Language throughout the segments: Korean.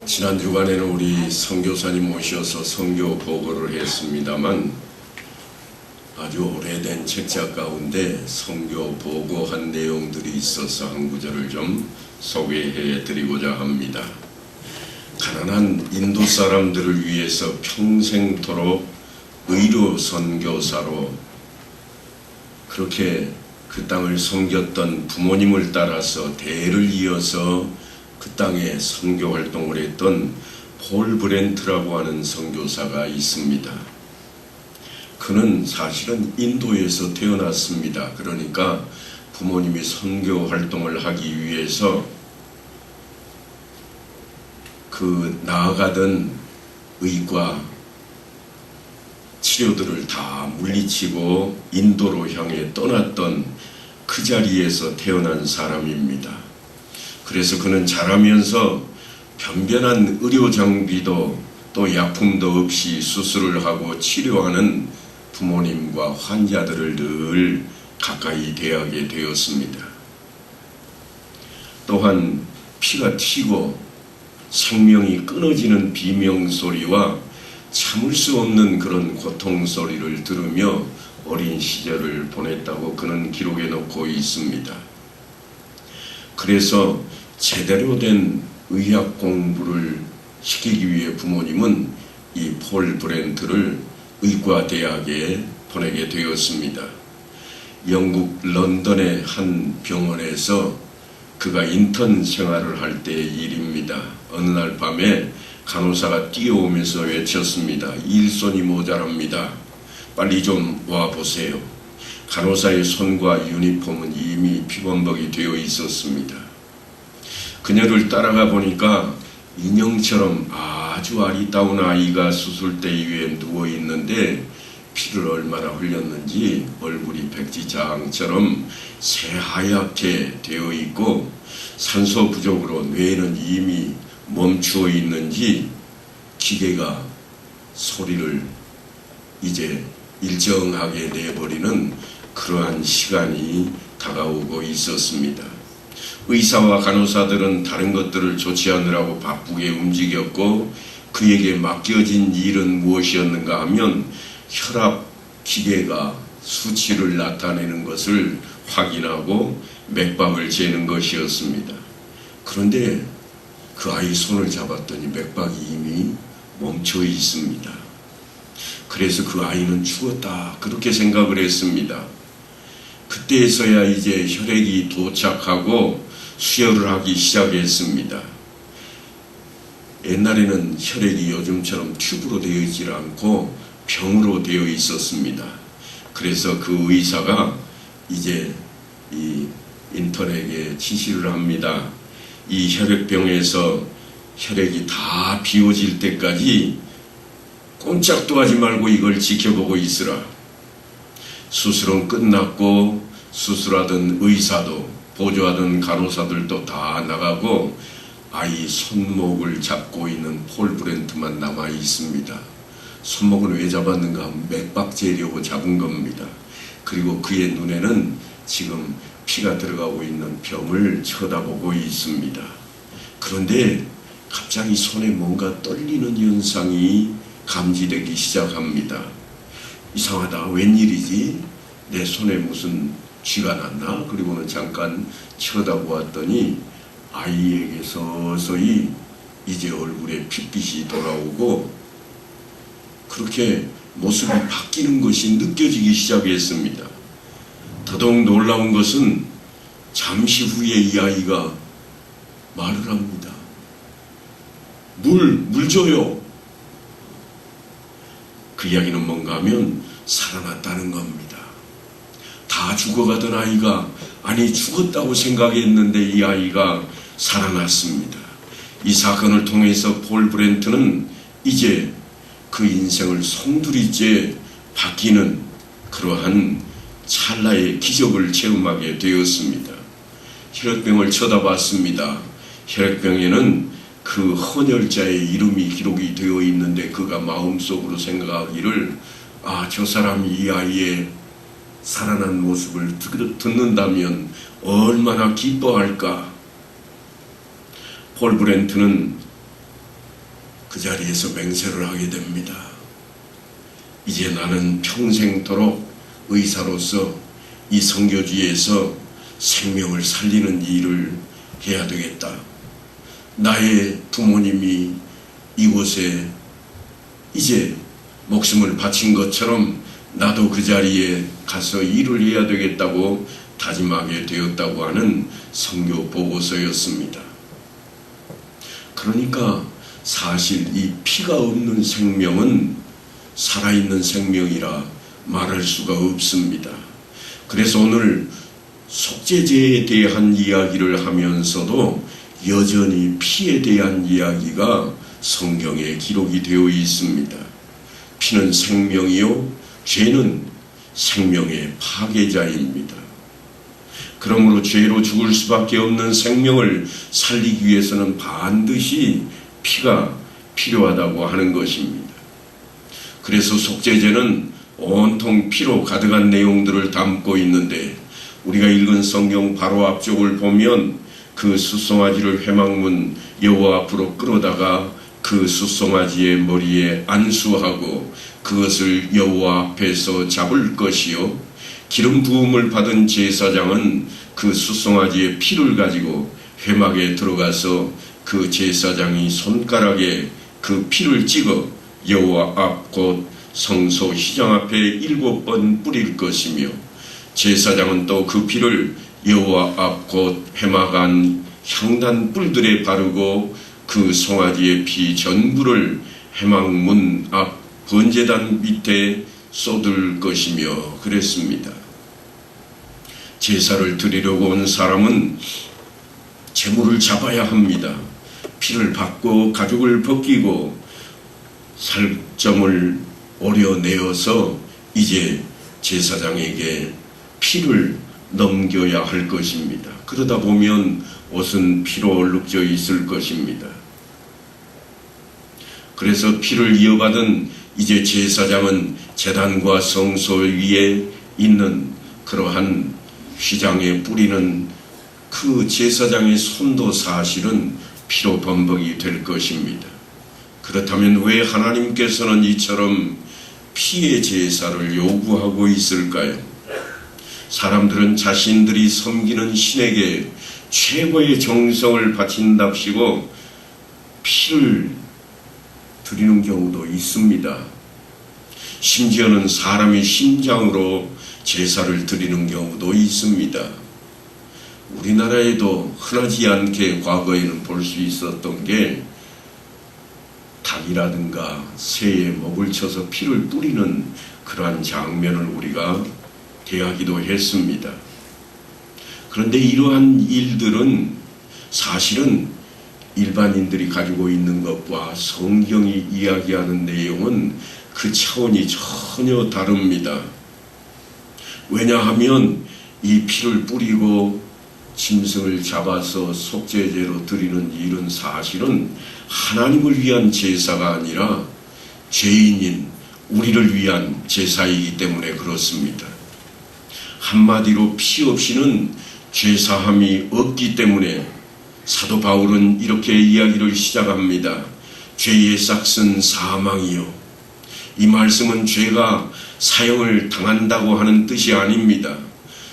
지난 주간에는 우리 선교사님 오셔서 선교 보고를 했습니다만 아주 오래된 책자 가운데 선교 보고한 내용들이 있어서 한 구절을 좀 소개해 드리고자 합니다. 가난한 인도 사람들을 위해서 평생토록 의료 선교사로 그렇게 그 땅을 섬겼던 부모님을 따라서 대를 이어서 그 땅에 선교 활동을 했던 폴 브렌트라고 하는 선교사가 있습니다. 그는 사실은 인도에서 태어났습니다. 그러니까 부모님이 선교 활동을 하기 위해서 그 나아가던 의과 치료들을 다 물리치고 인도로 향해 떠났던 그 자리에서 태어난 사람입니다. 그래서 그는 자라면서 변변한 의료 장비도 또 약품도 없이 수술을 하고 치료하는 부모님과 환자들을 늘 가까이 대하게 되었습니다. 또한 피가 튀고 생명이 끊어지는 비명소리와 참을 수 없는 그런 고통소리를 들으며 어린 시절을 보냈다고 그는 기록해 놓고 있습니다. 그래서 제대로 된 의학 공부를 시키기 위해 부모님은 이 폴 브렌트를 의과대학에 보내게 되었습니다. 영국 런던의 한 병원에서 그가 인턴 생활을 할 때의 일입니다. 어느 날 밤에 간호사가 뛰어오면서 외쳤습니다. 일손이 모자랍니다. 빨리 좀 와보세요. 간호사의 손과 유니폼은 이미 피범벅이 되어 있었습니다. 그녀를 따라가 보니까 인형처럼 아주 아리따운 아이가 수술대 위에 누워있는데 피를 얼마나 흘렸는지 얼굴이 백지장처럼 새하얗게 되어 있고 산소 부족으로 뇌는 이미 멈추어 있는지 기계가 소리를 이제 일정하게 내버리는 그러한 시간이 다가오고 있었습니다. 의사와 간호사들은 다른 것들을 조치하느라고 바쁘게 움직였고 그에게 맡겨진 일은 무엇이었는가 하면 혈압 기계가 수치를 나타내는 것을 확인하고 맥박을 재는 것이었습니다. 그런데 그 아이 손을 잡았더니 맥박이 이미 멈춰 있습니다. 그래서 그 아이는 죽었다 그렇게 생각을 했습니다. 그때에서야 이제 혈액이 도착하고 수혈을 하기 시작했습니다. 옛날에는 혈액이 요즘처럼 튜브로 되어 있지 않고 병으로 되어 있었습니다. 그래서 그 의사가 이제 이 인턴에게 지시를 합니다. 이 혈액병에서 혈액이 다 비워질 때까지 꼼짝도 하지 말고 이걸 지켜보고 있으라. 수술은 끝났고 수술하던 의사도 보조하던 간호사들도 다 나가고 아이 손목을 잡고 있는 폴 브렌트만 남아 있습니다. 손목을 왜 잡았는가 하면 맥박 재려고 잡은 겁니다. 그리고 그의 눈에는 지금 피가 들어가고 있는 병을 쳐다보고 있습니다. 그런데 갑자기 손에 뭔가 떨리는 현상이 감지되기 시작합니다. 이상하다. 웬일이지? 내 손에 무슨 쥐가 났나? 그리고는 잠깐 쳐다보았더니 아이에게 서서히 이제 얼굴에 핏빛이 돌아오고 그렇게 모습이 바뀌는 것이 느껴지기 시작했습니다. 더더욱 놀라운 것은 잠시 후에 이 아이가 말을 합니다. 물 줘요. 그 이야기는 뭔가 하면 살아났다는 겁니다. 다 죽어가던 아이가 아니 죽었다고 생각했는데 이 아이가 살아났습니다. 이 사건을 통해서 폴 브렌트는 이제 그 인생을 송두리째 바뀌는 그러한 찰나의 기적을 체험하게 되었습니다. 혈액병을 쳐다봤습니다. 혈액병에는 그 헌혈자의 이름이 기록이 되어 있는데 그가 마음속으로 생각하기를 저 사람이 이 아이의 살아난 모습을 듣는다면 얼마나 기뻐할까. 폴 브렌트는 그 자리에서 맹세를 하게 됩니다. 이제 나는 평생토록 의사로서 이 선교지에서 생명을 살리는 일을 해야 되겠다. 나의 부모님이 이곳에 이제 목숨을 바친 것처럼 나도 그 자리에 가서 일을 해야 되겠다고 다짐하게 되었다고 하는 선교 보고서였습니다. 그러니까 사실 이 피가 없는 생명은 살아있는 생명이라 말할 수가 없습니다. 그래서 오늘 속죄제에 대한 이야기를 하면서도 여전히 피에 대한 이야기가 성경에 기록이 되어 있습니다. 피는 생명이요, 죄는 생명의 파괴자입니다. 그러므로 죄로 죽을 수밖에 없는 생명을 살리기 위해서는 반드시 피가 필요하다고 하는 것입니다. 그래서 속죄제는 온통 피로 가득한 내용들을 담고 있는데 우리가 읽은 성경 바로 앞쪽을 보면 그 숫송아지를 회막문 여호와 앞으로 끌어다가 그 숫송아지의 머리에 안수하고 그것을 여호와 앞에서 잡을 것이요, 기름 부음을 받은 제사장은 그 숫송아지의 피를 가지고 회막에 들어가서 그 제사장이 손가락에 그 피를 찍어 여호와 앞 곧 성소 시장 앞에 7번 뿌릴 것이며, 제사장은 또 그 피를 여호와 앞 곧 회막 안 향단 뿔들에 바르고 그 송아지의 피 전부를 회막문 앞 번제단 밑에 쏟을 것이며 그랬습니다. 제사를 드리려고 온 사람은 제물을 잡아야 합니다. 피를 받고 가죽을 벗기고 살점을 오려내어서 이제 제사장에게 피를 넘겨야 할 것입니다. 그러다 보면 옷은 피로 얼룩져 있을 것입니다. 그래서 피를 이어받은 이제 제사장은 제단과 성소 위에 있는 그러한 휘장에 뿌리는 그 제사장의 손도 사실은 피로 범벅이 될 것입니다. 그렇다면 왜 하나님께서는 이처럼 피의 제사를 요구하고 있을까요? 사람들은 자신들이 섬기는 신에게 최고의 정성을 바친답시고 피를 드리는 경우도 있습니다. 심지어는 사람의 심장으로 제사를 드리는 경우도 있습니다. 우리나라에도 흔하지 않게 과거에는 볼 수 있었던 게 닭이라든가 새에 목을 쳐서 피를 뿌리는 그러한 장면을 우리가 대하기도 했습니다. 그런데 이러한 일들은 사실은 일반인들이 가지고 있는 것과 성경이 이야기하는 내용은 그 차원이 전혀 다릅니다. 왜냐하면 이 피를 뿌리고 짐승을 잡아서 속죄제로 드리는 일은 사실은 하나님을 위한 제사가 아니라 죄인인 우리를 위한 제사이기 때문에 그렇습니다. 한마디로 피 없이는 죄사함이 없기 때문에 사도 바울은 이렇게 이야기를 시작합니다. 죄의 싹은 사망이요. 이 말씀은 죄가 사형을 당한다고 하는 뜻이 아닙니다.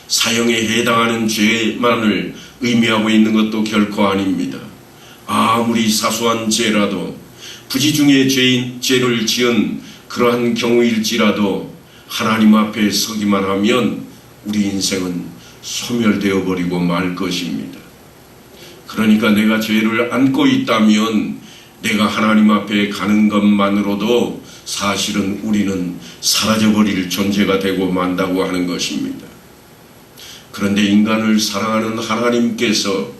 사형에 해당하는 죄만을 의미하고 있는 것도 결코 아닙니다. 아무리 사소한 죄라도 부지 중에 죄를 지은 그러한 경우일지라도 하나님 앞에 서기만 하면 우리 인생은 소멸되어 버리고 말 것입니다. 그러니까 내가 죄를 안고 있다면 내가 하나님 앞에 가는 것만으로도 사실은 우리는 사라져버릴 존재가 되고 만다고 하는 것입니다. 그런데 인간을 사랑하는 하나님께서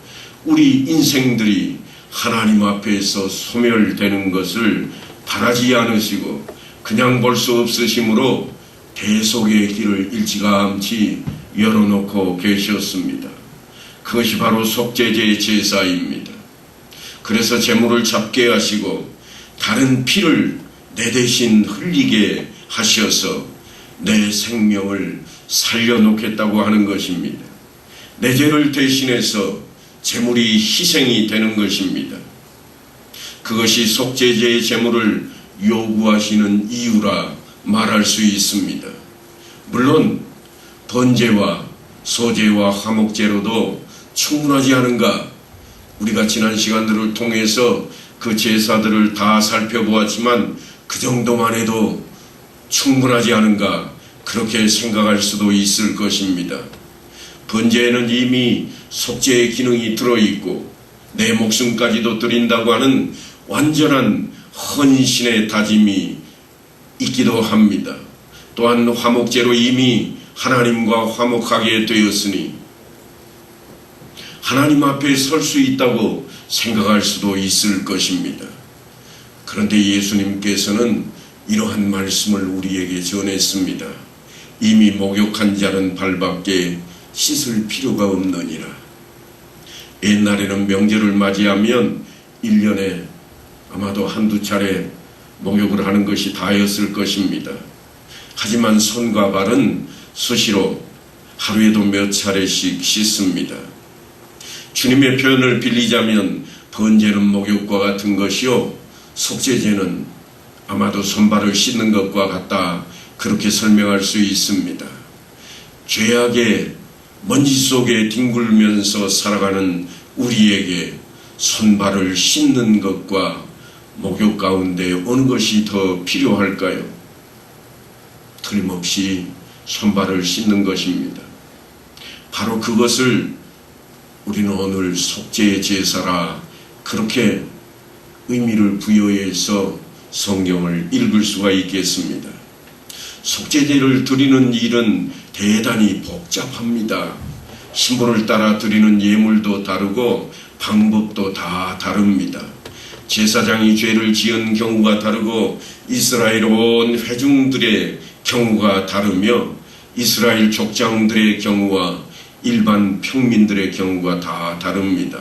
우리 인생들이 하나님 앞에서 소멸되는 것을 바라지 않으시고 그냥 볼 수 없으심으로 대속의 길을 일찌감치 열어놓고 계셨습니다. 그것이 바로 속죄제의 제사입니다. 그래서 제물을 잡게 하시고 다른 피를 내 대신 흘리게 하셔서 내 생명을 살려놓겠다고 하는 것입니다. 내 죄를 대신해서 제물이 희생이 되는 것입니다. 그것이 속죄제의 제물을 요구하시는 이유라 말할 수 있습니다. 물론 번제와 소제와 화목제로도 충분하지 않은가? 우리가 지난 시간들을 통해서 그 제사들을 다 살펴보았지만 그 정도만 해도 충분하지 않은가? 그렇게 생각할 수도 있을 것입니다. 번제에는 이미 속죄의 기능이 들어있고 내 목숨까지도 드린다고 하는 완전한 헌신의 다짐이 있기도 합니다. 또한 화목제로 이미 하나님과 화목하게 되었으니 하나님 앞에 설 수 있다고 생각할 수도 있을 것입니다. 그런데 예수님께서는 이러한 말씀을 우리에게 전했습니다. 이미 목욕한 자는 발밖에 씻을 필요가 없느니라. 옛날에는 명절을 맞이하면 1년에 아마도 한두 차례 목욕을 하는 것이 다였을 것입니다. 하지만 손과 발은 수시로 하루에도 몇 차례씩 씻습니다. 주님의 표현을 빌리자면 번제는 목욕과 같은 것이요 속죄제는 아마도 손발을 씻는 것과 같다, 그렇게 설명할 수 있습니다. 죄악의 먼지 속에 뒹굴면서 살아가는 우리에게 손발을 씻는 것과 목욕 가운데 어느 것이 더 필요할까요? 틀림없이 손발을 씻는 것입니다. 바로 그것을 우리는 오늘 속죄의 제사라 그렇게 의미를 부여해서 성경을 읽을 수가 있겠습니다. 속죄제를 드리는 일은 대단히 복잡합니다. 신분을 따라 드리는 예물도 다르고 방법도 다 다릅니다. 제사장이 죄를 지은 경우가 다르고 이스라엘 온 회중들의 경우가 다르며 이스라엘 족장들의 경우와 일반 평민들의 경우가 다 다릅니다.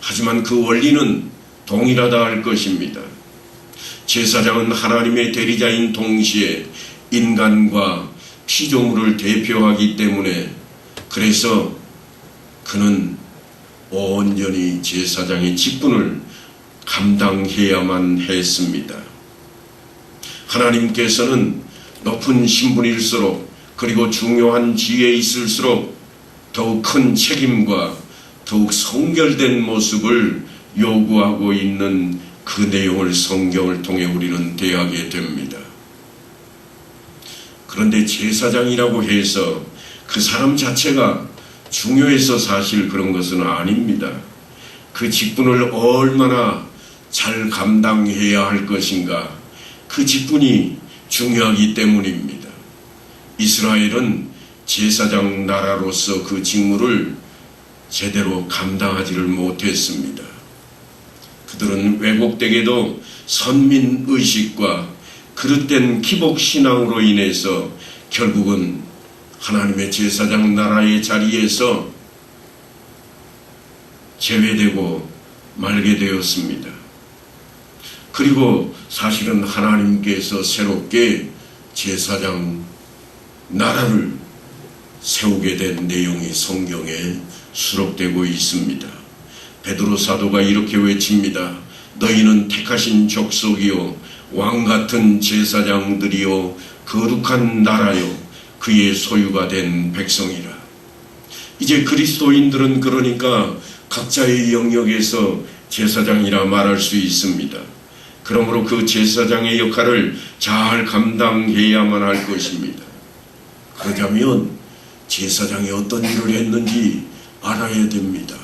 하지만 그 원리는 동일하다 할 것입니다. 제사장은 하나님의 대리자인 동시에 인간과 피조물을 대표하기 때문에 그래서 그는 온전히 제사장의 직분을 감당해야만 했습니다. 하나님께서는 높은 신분일수록 그리고 중요한 지위에 있을수록 더욱 큰 책임과 더욱 성결된 모습을 요구하고 있는 그 내용을 성경을 통해 우리는 대하게 됩니다. 그런데 제사장이라고 해서 그 사람 자체가 중요해서 사실 그런 것은 아닙니다. 그 직분을 얼마나 잘 감당해야 할 것인가, 그 직분이 중요하기 때문입니다. 이스라엘은 제사장 나라로서 그 직무를 제대로 감당하지를 못했습니다. 그들은 왜곡되게도 선민의식과 그릇된 기복신앙으로 인해서 결국은 하나님의 제사장 나라의 자리에서 제외되고 말게 되었습니다. 그리고 사실은 하나님께서 새롭게 제사장 나라를 세우게 된 내용이 성경에 수록되고 있습니다. 베드로 사도가 이렇게 외칩니다. 너희는 택하신 족속이요 왕같은 제사장들이요 거룩한 나라요 그의 소유가 된 백성이라. 이제 그리스도인들은 그러니까 각자의 영역에서 제사장이라 말할 수 있습니다. 그러므로 그 제사장의 역할을 잘 감당해야만 할 것입니다. 그러자면 제사장이 어떤 일을 했는지 알아야 됩니다.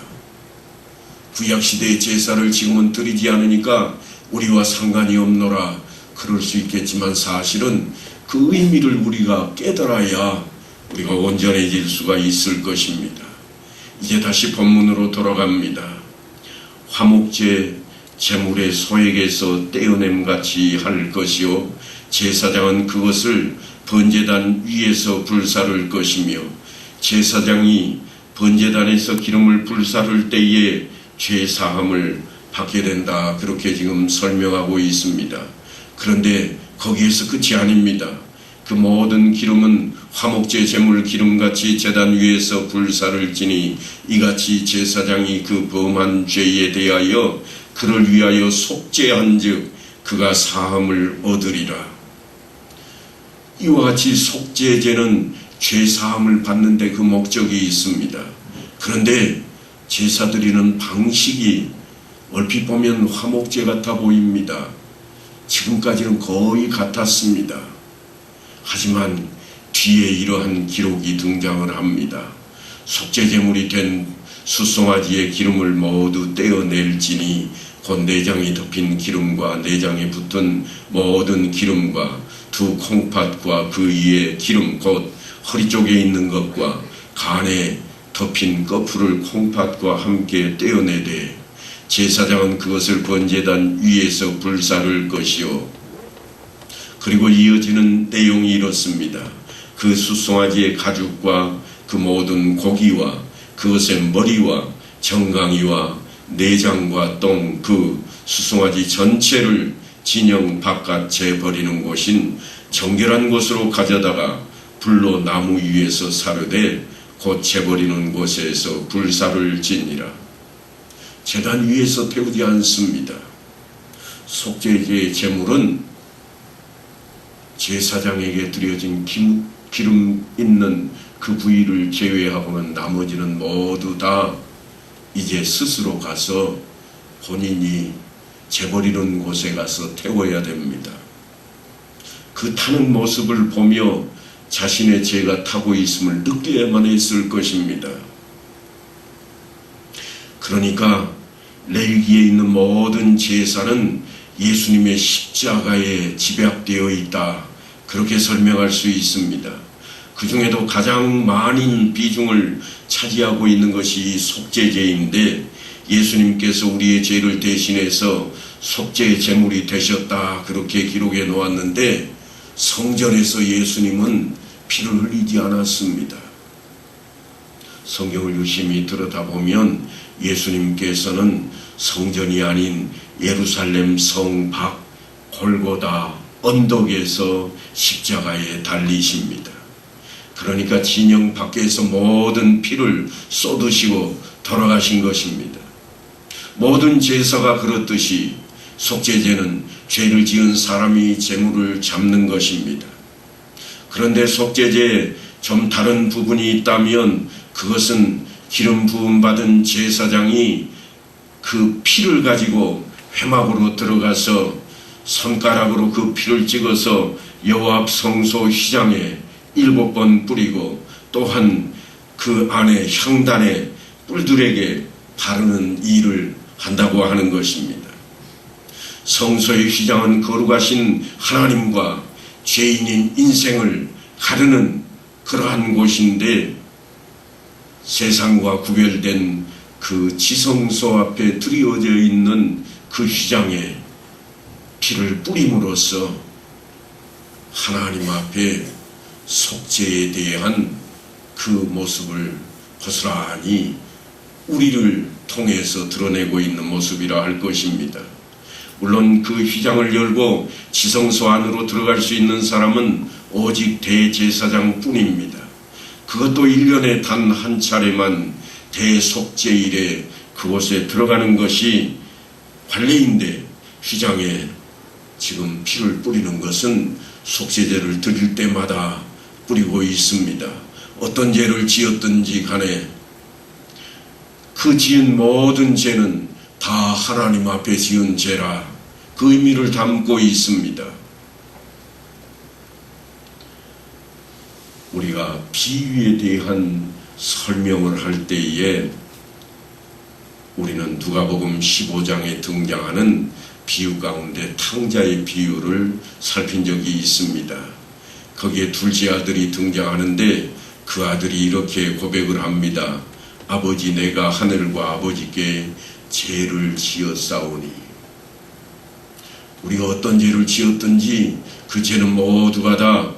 구약시대의 제사를 지금은 드리지 않으니까 우리와 상관이 없노라 그럴 수 있겠지만 사실은 그 의미를 우리가 깨달아야 우리가 온전해질 수가 있을 것입니다. 이제 다시 본문으로 돌아갑니다. 화목제 제물의 소액에서 떼어냄같이 할 것이요 제사장은 그것을 번제단 위에서 불사를 것이며 제사장이 번제단에서 기름을 불사를 때에 죄사함을 받게 된다, 그렇게 지금 설명하고 있습니다. 그런데 거기에서 끝이 아닙니다. 그 모든 기름은 화목제 제물 기름같이 제단 위에서 불사를 지니 이같이 제사장이 그 범한 죄에 대하여 그를 위하여 속죄한즉 그가 사함을 얻으리라. 이와 같이 속죄제는 죄사함을 받는 데 그 목적이 있습니다. 그런데 제사 드리는 방식이 얼핏 보면 화목제 같아 보입니다. 지금까지는 거의 같았습니다. 하지만 뒤에 이러한 기록이 등장을 합니다. 속죄제물이 된 숫송아지의 기름을 모두 떼어낼지니 곧 내장이 덮인 기름과 내장에 붙은 모든 기름과 두 콩팥과 그 위에 기름 곧 허리 쪽에 있는 것과 간에 덮인 거풀을 콩팥과 함께 떼어내되 제사장은 그것을 번제단 위에서 불사를 것이요. 그리고 이어지는 내용이 이렇습니다. 그 숫송아지의 가죽과 그 모든 고기와 그것의 머리와 정강이와 내장과 똥 그 숫송아지 전체를 진영 바깥에 버리는 곳인 정결한 곳으로 가져다가 불로 나무 위에서 사르되 곧 재버리는 곳에서 불사를 지니라. 제단 위에서 태우지 않습니다. 속죄제의 제물은 제사장에게 드려진 기름 있는 그 부위를 제외하고는 나머지는 모두 다 이제 스스로 가서 본인이 재버리는 곳에 가서 태워야 됩니다. 그 타는 모습을 보며 자신의 죄가 타고 있음을 느껴야만 했을 것입니다. 그러니까 레위기에 있는 모든 제사는 예수님의 십자가에 집약되어 있다. 그렇게 설명할 수 있습니다. 그 중에도 가장 많은 비중을 차지하고 있는 것이 속죄제인데 예수님께서 우리의 죄를 대신해서 속죄 제물이 되셨다. 그렇게 기록해 놓았는데 성전에서 예수님은 피를 흘리지 않았습니다. 성경을 유심히 들여다보면 예수님께서는 성전이 아닌 예루살렘 성 밖 골고다 언덕에서 십자가에 달리십니다. 그러니까 진영 밖에서 모든 피를 쏟으시고 돌아가신 것입니다. 모든 제사가 그렇듯이 속죄제는 죄를 지은 사람이 제물을 잡는 것입니다. 그런데 속죄제에 좀 다른 부분이 있다면 그것은 기름 부음 받은 제사장이 그 피를 가지고 회막으로 들어가서 손가락으로 그 피를 찍어서 여호와 앞 성소 휘장에 7번 뿌리고 또한 그 안에 향단에 뿔들에게 바르는 일을 한다고 하는 것입니다. 성소의 휘장은 거룩하신 하나님과 죄인인 인생을 가르는 그러한 곳인데 세상과 구별된 그 지성소 앞에 드리워져 있는 그 휘장에 피를 뿌림으로써 하나님 앞에 속죄에 대한 그 모습을 고스란히 우리를 통해서 드러내고 있는 모습이라 할 것입니다. 물론 그 휘장을 열고 지성소 안으로 들어갈 수 있는 사람은 오직 대제사장 뿐입니다. 그것도 1년에 단 한 차례만 대속죄일에 그곳에 들어가는 것이 관례인데 휘장에 지금 피를 뿌리는 것은 속죄제를 드릴 때마다 뿌리고 있습니다. 어떤 죄를 지었든지 간에 그 지은 모든 죄는 다 하나님 앞에 지은 죄라 그 의미를 담고 있습니다. 우리가 비유에 대한 설명을 할 때에 우리는 누가복음 15장에 등장하는 비유 가운데 탕자의 비유를 살핀 적이 있습니다. 거기에 둘째 아들이 등장하는데 그 아들이 이렇게 고백을 합니다. 아버지, 내가 하늘과 아버지께 죄를 지었사오니. 우리가 어떤 죄를 지었든지 그 죄는 모두가 다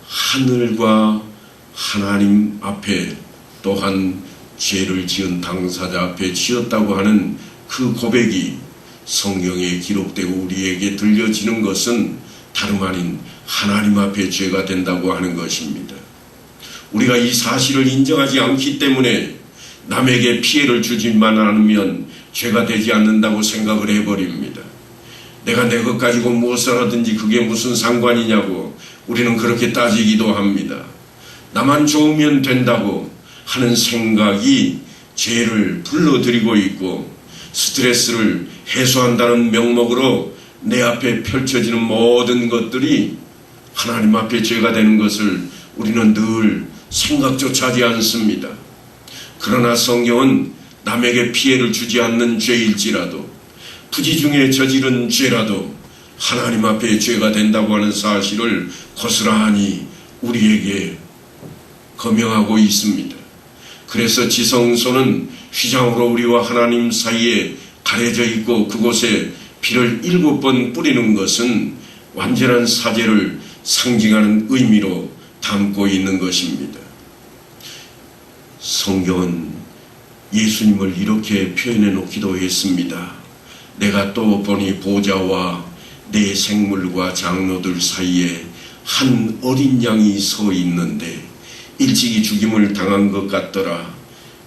하늘과 하나님 앞에 또한 죄를 지은 당사자 앞에 지었다고 하는 그 고백이 성경에 기록되고 우리에게 들려지는 것은 다름 아닌 하나님 앞에 죄가 된다고 하는 것입니다. 우리가 이 사실을 인정하지 않기 때문에 남에게 피해를 주지만 않으면 죄가 되지 않는다고 생각을 해버립니다. 내가 내 것 가지고 무엇을 하든지 그게 무슨 상관이냐고 우리는 그렇게 따지기도 합니다. 나만 좋으면 된다고 하는 생각이 죄를 불러들이고 있고, 스트레스를 해소한다는 명목으로 내 앞에 펼쳐지는 모든 것들이 하나님 앞에 죄가 되는 것을 우리는 늘 생각조차 하지 않습니다. 그러나 성경은 남에게 피해를 주지 않는 죄일지라도, 부지중에 저지른 죄라도 하나님 앞에 죄가 된다고 하는 사실을 고스란히 우리에게 거명하고 있습니다. 그래서 지성소는 휘장으로 우리와 하나님 사이에 가려져 있고, 그곳에 피를 7번 뿌리는 것은 완전한 사죄를 상징하는 의미로 담고 있는 것입니다. 성경은 예수님을 이렇게 표현해 놓기도 했습니다. 내가 또 보니 보좌와 내 생물과 장로들 사이에 한 어린 양이 서 있는데 일찍이 죽임을 당한 것 같더라.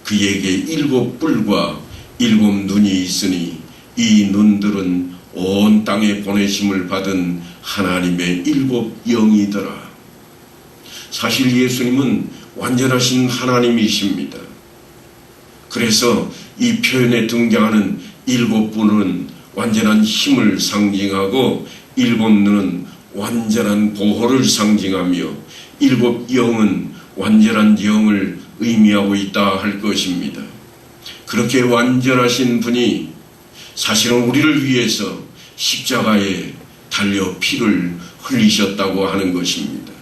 그에게 7뿔과 7눈이 있으니 이 눈들은 온 땅에 보내심을 받은 하나님의 7영이더라. 사실 예수님은 완전하신 하나님이십니다. 그래서 이 표현에 등장하는 7뿔은 완전한 힘을 상징하고, 7눈은 완전한 보호를 상징하며, 7영은 완전한 영을 의미하고 있다 할 것입니다. 그렇게 완전하신 분이 사실은 우리를 위해서 십자가에 달려 피를 흘리셨다고 하는 것입니다.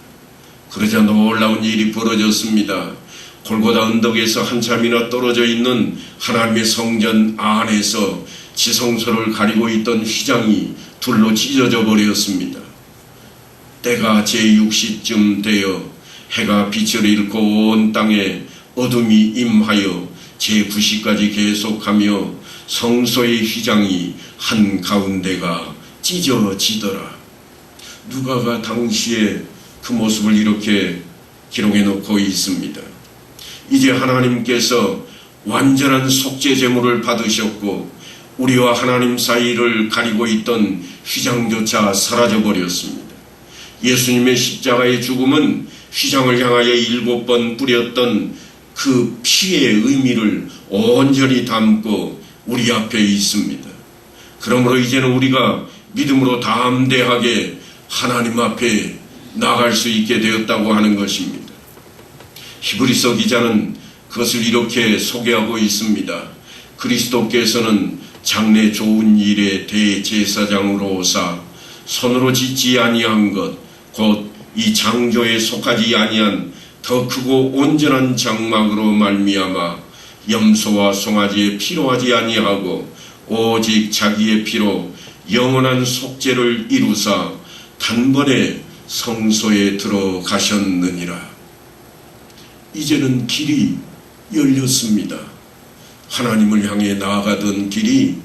그러자 놀라운 일이 벌어졌습니다. 골고다 언덕에서 한참이나 떨어져 있는 하나님의 성전 안에서 지성소를 가리고 있던 휘장이 둘로 찢어져 버렸습니다. 때가 제6시쯤 되어 해가 빛을 잃고 온 땅에 어둠이 임하여 제9시까지 계속하며 성소의 휘장이 한가운데가 찢어지더라. 누가가 당시에 그 모습을 이렇게 기록해 놓고 있습니다. 이제 하나님께서 완전한 속죄 제물을 받으셨고, 우리와 하나님 사이를 가리고 있던 휘장조차 사라져 버렸습니다. 예수님의 십자가의 죽음은 휘장을 향하여 7번 뿌렸던 그 피의 의미를 온전히 담고 우리 앞에 있습니다. 그러므로 이제는 우리가 믿음으로 담대하게 하나님 앞에 나갈 수 있게 되었다고 하는 것입니다. 히브리서 기자는 그것을 이렇게 소개하고 있습니다. 그리스도께서는 장래 좋은 일의 대제사장으로 오사 손으로 짓지 아니한 것, 곧 이 창조에 속하지 아니한 더 크고 온전한 장막으로 말미암아 염소와 송아지의 피로 하지 아니하고 오직 자기의 피로 영원한 속죄를 이루사 단번에 성소에 들어가셨느니라. 이제는 길이 열렸습니다. 하나님을 향해 나아가던 길이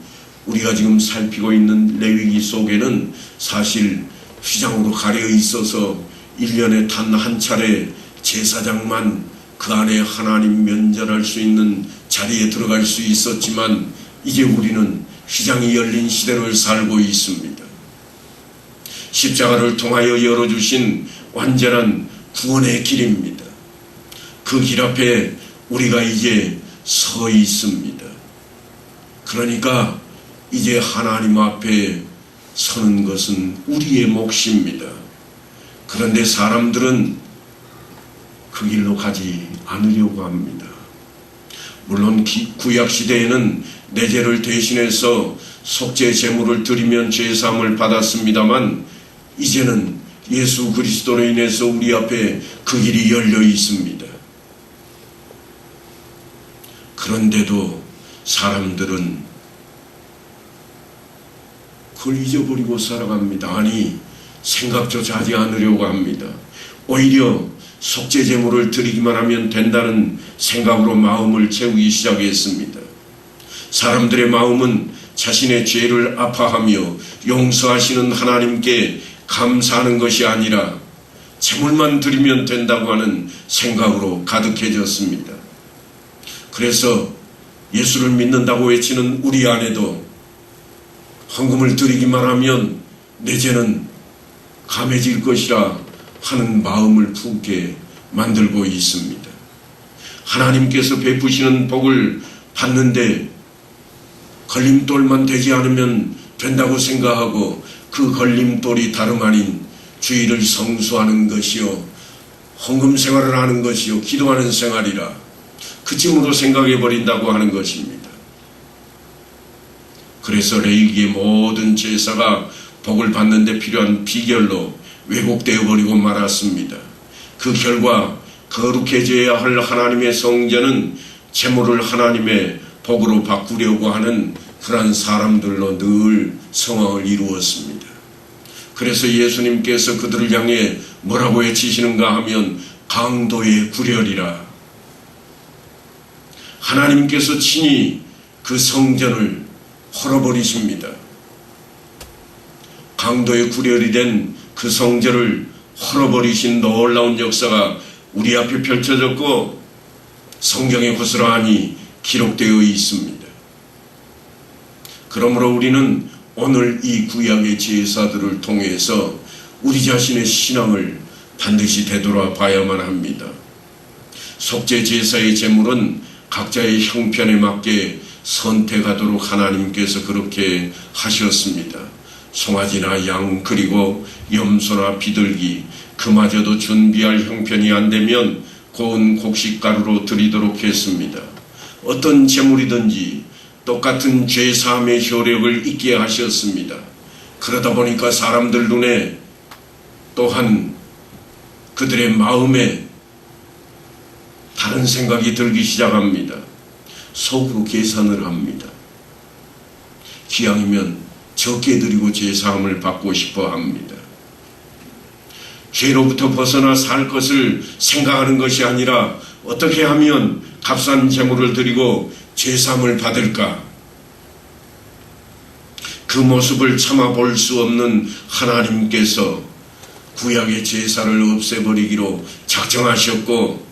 우리가 지금 살피고 있는 레위기 속에는 사실 휘장으로 가려 있어서 1년에 단 한 차례 제사장만 그 안에 하나님 면전할 수 있는 자리에 들어갈 수 있었지만, 이제 우리는 휘장이 열린 시대를 살고 있습니다. 십자가를 통하여 열어주신 완전한 구원의 길입니다. 그 길 앞에 우리가 이제 서 있습니다. 그러니까 이제 하나님 앞에 서는 것은 우리의 몫입니다. 그런데 사람들은 그 길로 가지 않으려고 합니다. 물론 구약시대에는 내 죄를 대신해서 속죄 제물을 드리면 죄사함을 받았습니다만, 이제는 예수 그리스도로 인해서 우리 앞에 그 길이 열려 있습니다. 그런데도 사람들은 그걸 잊어버리고 살아갑니다. 아니, 생각조차 하지 않으려고 합니다. 오히려 속죄 제물을 드리기만 하면 된다는 생각으로 마음을 채우기 시작했습니다. 사람들의 마음은 자신의 죄를 아파하며 용서하시는 하나님께 감사하는 것이 아니라 제물만 드리면 된다고 하는 생각으로 가득해졌습니다. 그래서 예수를 믿는다고 외치는 우리 안에도 헌금을 드리기만 하면 내 죄는 감해질 것이라 하는 마음을 품게 만들고 있습니다. 하나님께서 베푸시는 복을 받는데 걸림돌만 되지 않으면 된다고 생각하고 그 걸림돌이 다름 아닌 주일을 성수하는 것이요, 헌금 생활을 하는 것이요, 기도하는 생활이라 그쯤으로 생각해 버린다고 하는 것입니다. 그래서 레위기의 모든 제사가 복을 받는 데 필요한 비결로 왜곡되어 버리고 말았습니다. 그 결과 거룩해져야 할 하나님의 성전은 재물을 하나님의 복으로 바꾸려고 하는 그러한 사람들로 늘 상황을 이루었습니다. 그래서 예수님께서 그들을 향해 뭐라고 외치시는가 하면 강도의 구렬이라. 하나님께서 친히 그 성전을 헐어버리십니다. 강도의 구렬이 된 그 성전을 헐어버리신 놀라운 역사가 우리 앞에 펼쳐졌고 성경에 고스란히 기록되어 있습니다. 그러므로 우리는 오늘 이 구약의 제사들을 통해서 우리 자신의 신앙을 반드시 되돌아 봐야만 합니다. 속죄 제사의 제물은 각자의 형편에 맞게 선택하도록 하나님께서 그렇게 하셨습니다. 송아지나 양, 그리고 염소나 비둘기, 그마저도 준비할 형편이 안 되면 고운 곡식가루로 드리도록 했습니다. 어떤 제물이든지 똑같은 죄사함의 효력을 있게 하셨습니다. 그러다 보니까 사람들 눈에 또한 그들의 마음에 다른 생각이 들기 시작합니다. 속으로 계산을 합니다. 기왕이면 적게 드리고 제사함을 받고 싶어 합니다. 죄로부터 벗어나 살 것을 생각하는 것이 아니라 어떻게 하면 값싼 제물을 드리고 제사함을 받을까? 그 모습을 참아 볼 수 없는 하나님께서 구약의 제사를 없애버리기로 작정하셨고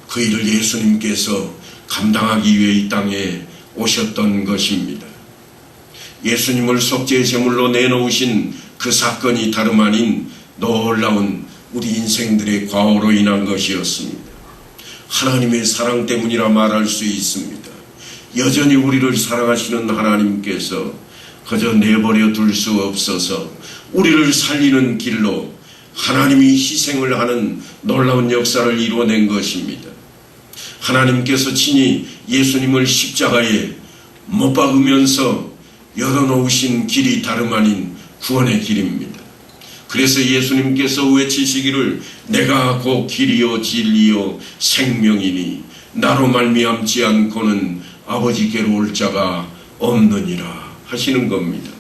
그 일을 예수님께서 감당하기 위해 이 땅에 오셨던 것입니다. 예수님을 속죄의 제물로 내놓으신 그 사건이 다름 아닌 놀라운 우리 인생들의 과오로 인한 것이었습니다. 하나님의 사랑 때문이라 말할 수 있습니다. 여전히 우리를 사랑하시는 하나님께서 그저 내버려 둘 수 없어서 우리를 살리는 길로 하나님이 희생을 하는 놀라운 역사를 이루어낸 것입니다. 하나님께서 친히 예수님을 십자가에 못 박으면서 열어놓으신 길이 다름 아닌 구원의 길입니다. 그래서 예수님께서 외치시기를 내가 곧 길이요 진리요 생명이니 나로 말미암지 않고는 아버지께로 올 자가 없느니라 하시는 겁니다.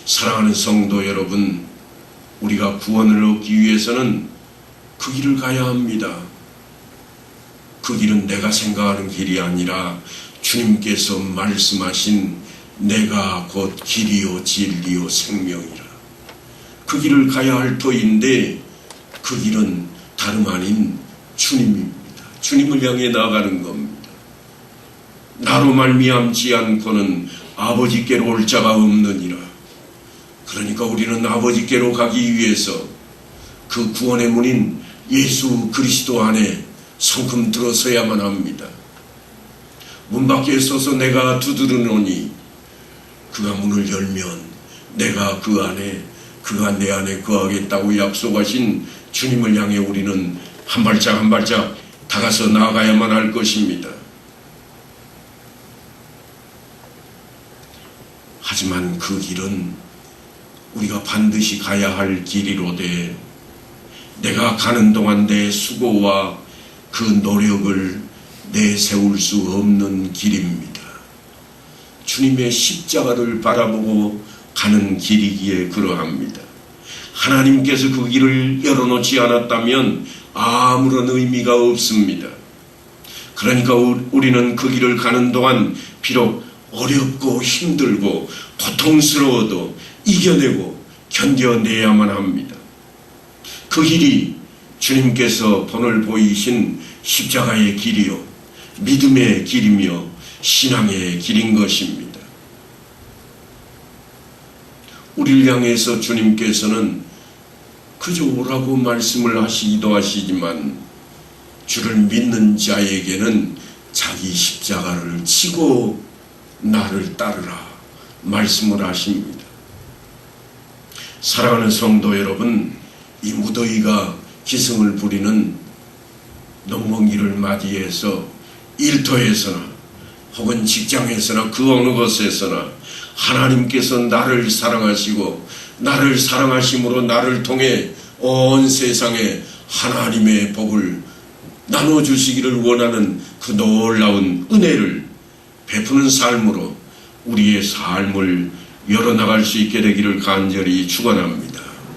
사랑하는 성도 여러분, 우리가 구원을 얻기 위해서는 그 길을 가야 합니다. 그 길은 내가 생각하는 길이 아니라 주님께서 말씀하신 내가 곧 길이요 진리요 생명이라. 그 길을 가야 할 터인데 그 길은 다름 아닌 주님입니다. 주님을 향해 나아가는 겁니다. 나로 말미암지 않고는 아버지께로 올 자가 없느니라. 그러니까 우리는 아버지께로 가기 위해서 그 구원의 문인 예수 그리스도 안에 성큼 들어서야만 합니다. 문 밖에 서서 내가 두드리노니 그가 문을 열면 내가 그 안에 그가 내 안에 거하겠다고 약속하신 주님을 향해 우리는 한 발짝 한 발짝 다가서 나아가야만 할 것입니다. 하지만 그 길은 우리가 반드시 가야 할 길이로되 내가 가는 동안 내 수고와 그 노력을 내세울 수 없는 길입니다. 주님의 십자가를 바라보고 가는 길이기에 그러합니다. 하나님께서 그 길을 열어놓지 않았다면 아무런 의미가 없습니다. 그러니까 우리는 그 길을 가는 동안 비록 어렵고 힘들고 고통스러워도 이겨내고 견뎌내야만 합니다. 그 길이 주님께서 본을 보이신 십자가의 길이요 믿음의 길이며 신앙의 길인 것입니다. 우리를 향해서 주님께서는 그저 오라고 말씀을 하시기도 하시지만 주를 믿는 자에게는 자기 십자가를 지고 나를 따르라 말씀을 하십니다. 사랑하는 성도 여러분, 이 무더위가 기승을 부리는 농번기를 맞이해서 일터에서나 혹은 직장에서나 그 어느 곳에서나 하나님께서 나를 사랑하시고 나를 사랑하심으로 나를 통해 온 세상에 하나님의 복을 나눠주시기를 원하는 그 놀라운 은혜를 베푸는 삶으로 우리의 삶을 열어나갈 수 있게 되기를 간절히 축원합니다.